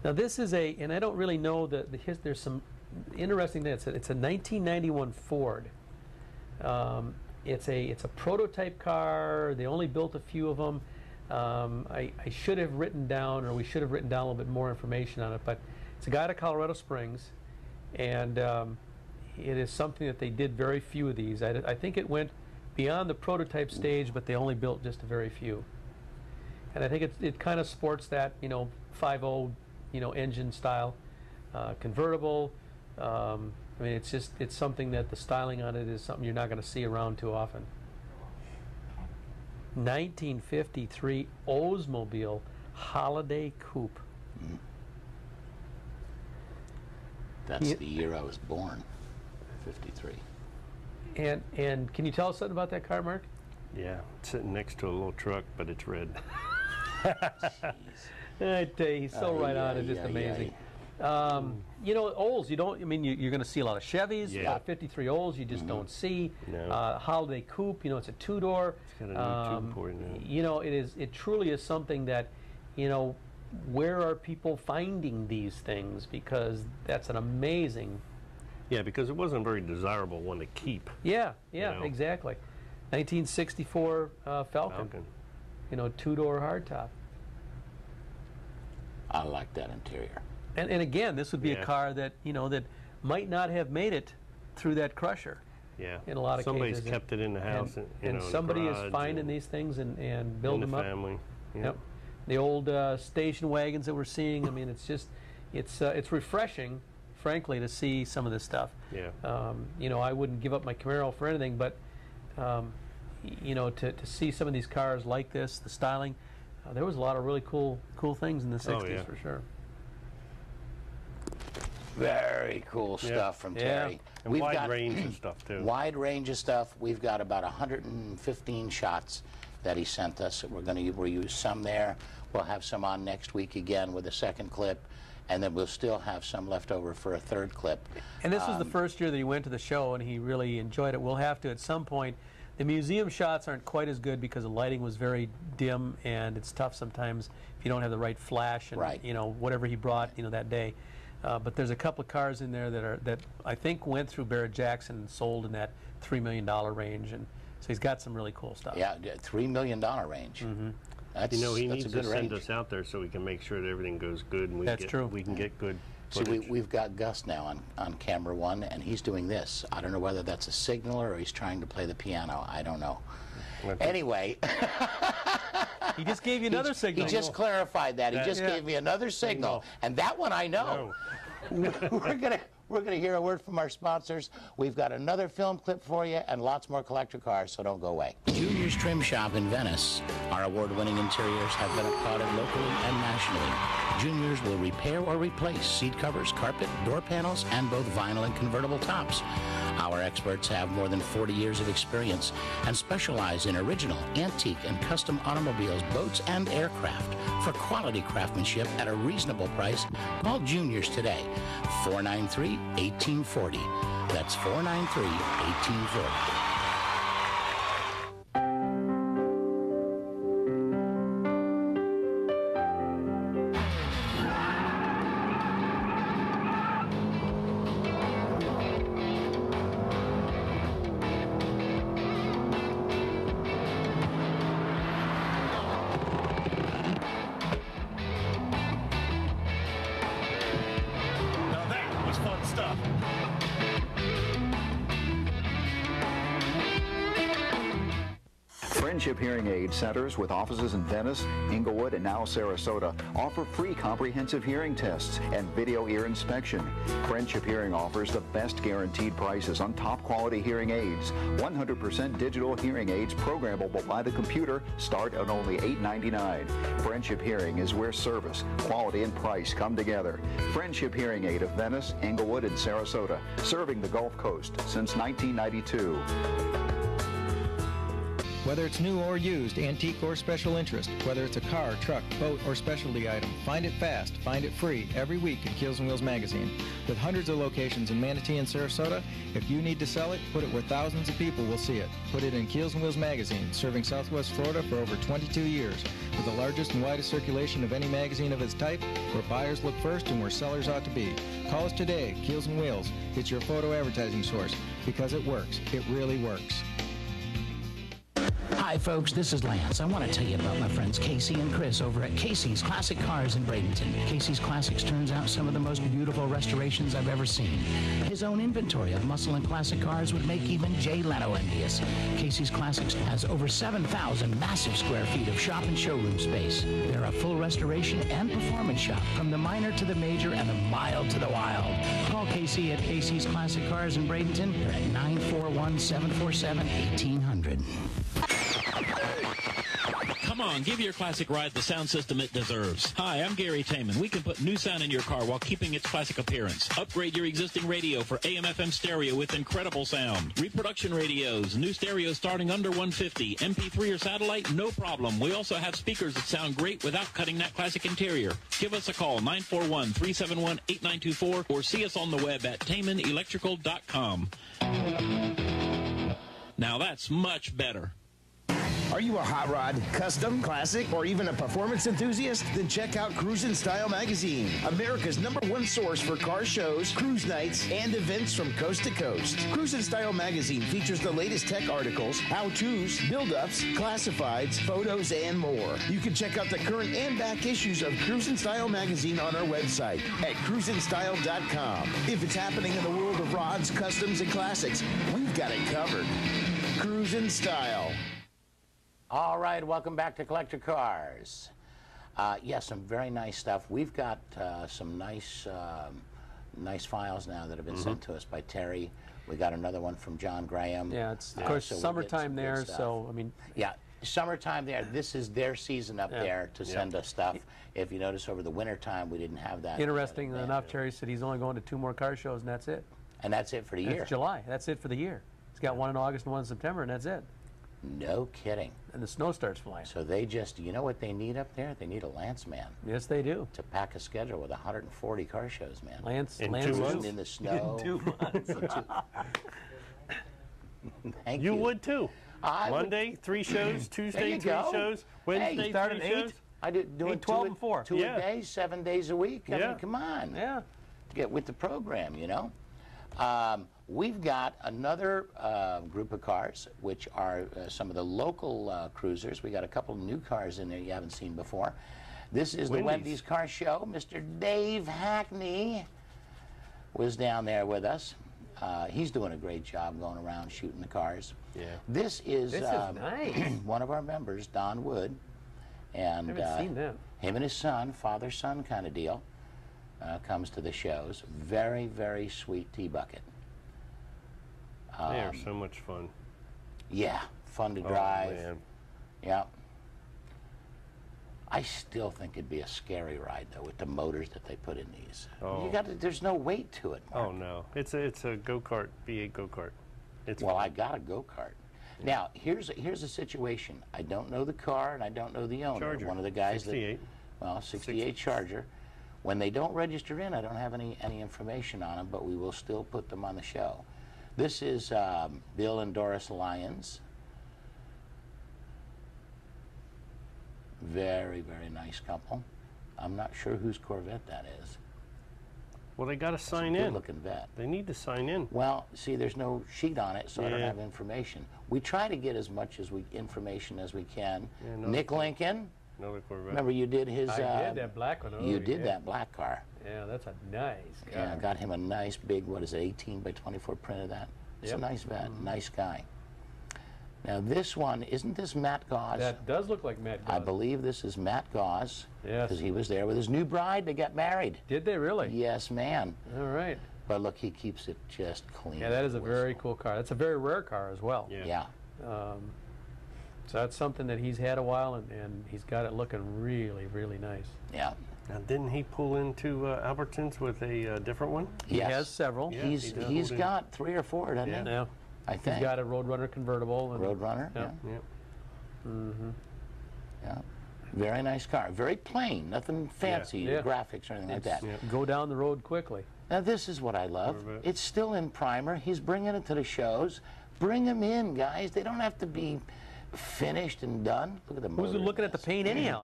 Now this is a, and I don't really know there's some interesting things. It's a 1991 Ford. It's a prototype car. They only built a few of them. I should have written down, or we should have written down a little bit more information on it, but it's a guy out of Colorado Springs, and it is something that they did very few of these. I think it went beyond the prototype stage, but they only built just a very few. And I think it kind of sports that, 5.0, engine style, convertible. I mean, it's something that the styling on it is something you're not going to see around too often. 1953 Oldsmobile Holiday Coupe. Mm. That's the year I was born, 53. And can you tell us something about that car, Mark? Yeah, it's sitting next to a little truck, but it's red. I tell you, he's so right on. It's just amazing. Olds, you're going to see a lot of Chevys, a lot of 53 Olds you just don't see. No. Holiday Coupe, it's a two-door. It's got a new 2.0. It truly is something that, where are people finding these things? Because that's an amazing. Yeah, because it wasn't a very desirable one to keep. Yeah, exactly. 1964 Falcon. Two-door hardtop. I like that interior. And again, this would be a car that that might not have made it through that crusher. Yeah. In a lot of Somebody's cases. kept it in the house, and somebody is finding these things and building them up. Family. Yep. The old station wagons that we're seeing. I mean, it's just it's refreshing, frankly, to see some of this stuff. Yeah. I wouldn't give up my Camaro for anything, but to see some of these cars like this, the styling, there was a lot of really cool things in the 60s for sure. Very cool stuff from Terry. And we've got range of stuff too. Wide range of stuff. We've got about 115 shots that he sent us. We're going to reuse some there. We'll have some on next week again with a second clip, and then we'll still have some left over for a third clip. And this was the first year that he went to the show, and he really enjoyed it. We'll have to at some point. The museum shots aren't quite as good because the lighting was very dim, and it's tough sometimes if you don't have the right flash and whatever he brought that day. But there's a couple of cars in there that I think went through Barrett-Jackson and sold in that $3 million range, and so he's got some really cool stuff. Yeah, $3 million range. Mm-hmm. That's, he needs to send range. us out there so we can make sure that everything goes good and we can get good footage. See, we've got Gus now on camera one, and he's doing this. I don't know whether that's a signal or he's trying to play the piano. I don't know. Okay. Anyway. He just gave you another signal. He just clarified that. He just gave me another signal. And that one I know. We're gonna hear a word from our sponsors. We've got another film clip for you and lots more collector cars, so don't go away. Junior's Trim Shop in Venice. Our award-winning interiors have been applauded locally and nationally. Junior's will repair or replace seat covers, carpet, door panels, and both vinyl and convertible tops. Our experts have more than 40 years of experience and specialize in original, antique, and custom automobiles, boats, and aircraft. For quality craftsmanship at a reasonable price, call Junior's today, 493-1840. That's 493-1840. Friendship Hearing Aid Centers with offices in Venice, Inglewood, and now Sarasota offer free comprehensive hearing tests and video ear inspection. Friendship Hearing offers the best guaranteed prices on top quality hearing aids. 100% digital hearing aids programmable by the computer start at only $8.99. Friendship Hearing is where service, quality, and price come together. Friendship Hearing Aid of Venice, Inglewood, and Sarasota, serving the Gulf Coast since 1992. Whether it's new or used, antique or special interest, whether it's a car, truck, boat, or specialty item, find it fast, find it free every week in Keels and Wheels magazine. With hundreds of locations in Manatee and Sarasota, if you need to sell it, put it where thousands of people will see it. Put it in Keels and Wheels magazine, serving Southwest Florida for over 22 years, with the largest and widest circulation of any magazine of its type, where buyers look first and where sellers ought to be. Call us today, Keels and Wheels. It's your photo advertising source, because it works. It really works. Hi folks, this is Lance. I want to tell you about my friends Casey and Chris over at Casey's Classic Cars in Bradenton. Casey's Classics turns out some of the most beautiful restorations I've ever seen. His own inventory of muscle and classic cars would make even Jay Leno envious. Casey's Classics has over 7,000 massive square feet of shop and showroom space. They're a full restoration and performance shop, from the minor to the major and the mild to the wild. Call Casey at Casey's Classic Cars in Bradenton. They're at 941-747-1800. Come on, give your classic ride the sound system it deserves. Hi, I'm Gary Taman. We can put new sound in your car while keeping its classic appearance. Upgrade your existing radio for AM/FM stereo with incredible sound. Reproduction radios, new stereos starting under $150. MP3 or satellite, no problem. We also have speakers that sound great without cutting that classic interior. Give us a call, 941-371-8924, or see us on the web at TamanElectrical.com. Now that's much better. Are you a hot rod, custom, classic, or even a performance enthusiast? Then check out Cruisin' Style Magazine, America's #1 source for car shows, cruise nights, and events from coast to coast. Cruisin' Style Magazine features the latest tech articles, how-tos, build-ups, classifieds, photos, and more. You can check out the current and back issues of Cruisin' Style Magazine on our website at cruisinstyle.com. If it's happening in the world of rods, customs, and classics, we've got it covered. Cruisin' Style. All right, welcome back to Collector Cars. Yes, some very nice stuff. We've got some nice files now that have been sent to us by Terry. We got another one from John Graham. Yeah, it's of course so summertime there, so I mean. Yeah, summertime there. This is their season up there to send us stuff. If you notice, over the winter time, we didn't have that. Interesting enough, Terry said he's only going to 2 more car shows, and that's it. And that's it for the year. It's July. That's it for the year. He's got one in August and one in September, and that's it. No kidding. And the snow starts flying. So they just, you know what they need up there? They need a Lance man. Yes, they do. To pack a schedule with 140 car shows, man. Lance in 2 months? In the snow. In 2 months. Thank you. You would too. Monday, 3 shows. Tuesday, 3 shows. Wednesday, 3 shows. I did doing 12 and 4. 2 a day, 7 days a week. I mean, come on. Yeah. Get with the program, you know. We've got another group of cars, which are some of the local cruisers. We got a couple of new cars in there you haven't seen before. This is the Wendy's Car Show. Mr. Dave Hackney was down there with us. He's doing a great job going around shooting the cars. Yeah. This is nice. one of our members, Don Wood, and I haven't seen them. Him and his son, father-son kind of deal, comes to the shows. Very, very sweet T-Bucket. They are so much fun. Yeah, fun to drive. Oh, man. Yeah. I still think it'd be a scary ride though with the motors that they put in these. Oh. There's no weight to it, Mark. Oh no, it's a go-kart, V8 go-kart. Well, I got a go-kart. Yeah. Now here's a situation. I don't know the car and I don't know the owner. Charger. One of the guys 68. Well, 68 Charger. When they don't register in, I don't have any information on them, but we will still put them on the show. This is Bill and Doris Lyons. Very, very nice couple. I'm not sure whose Corvette that is. Well, they got to sign in. Good-looking vet. They need to sign in. Well, see, there's no sheet on it, so I don't have information. We try to get as much information as we can. Yeah, Nick Lincoln. Another Corvette. Remember you did his... I did that black one. You did that black car. Yeah, that's a nice car. Yeah, I got him a nice big, what is it, 18 by 24 print of that. It's a nice vet, nice guy. Now this one, isn't this Matt Gauze? That does look like Matt Gauze. I believe this is Matt Gauze. Yes. Because he was there with his new bride. They got married. Did they really? Yes, man. All right. But look, he keeps it just clean. Yeah, that is a very cool car. That's a very rare car as well. Yeah. So that's something that he's had a while, and he's got it looking really, really nice. Yeah. Now, didn't he pull into Albertsons with a different one? He has several. Yeah, he's got 3 or 4, doesn't he? Yeah. I think. He's got a Roadrunner convertible. And, Roadrunner, yeah. Mm-hmm. Yeah. Very nice car. Very plain. Nothing fancy, graphics or anything like that. Go down the road quickly. Now, this is what I love. It's still in primer. He's bringing it to the shows. Bring them in, guys. They don't have to be finished and done. Look at the motor. Who's looking at the paint anyhow?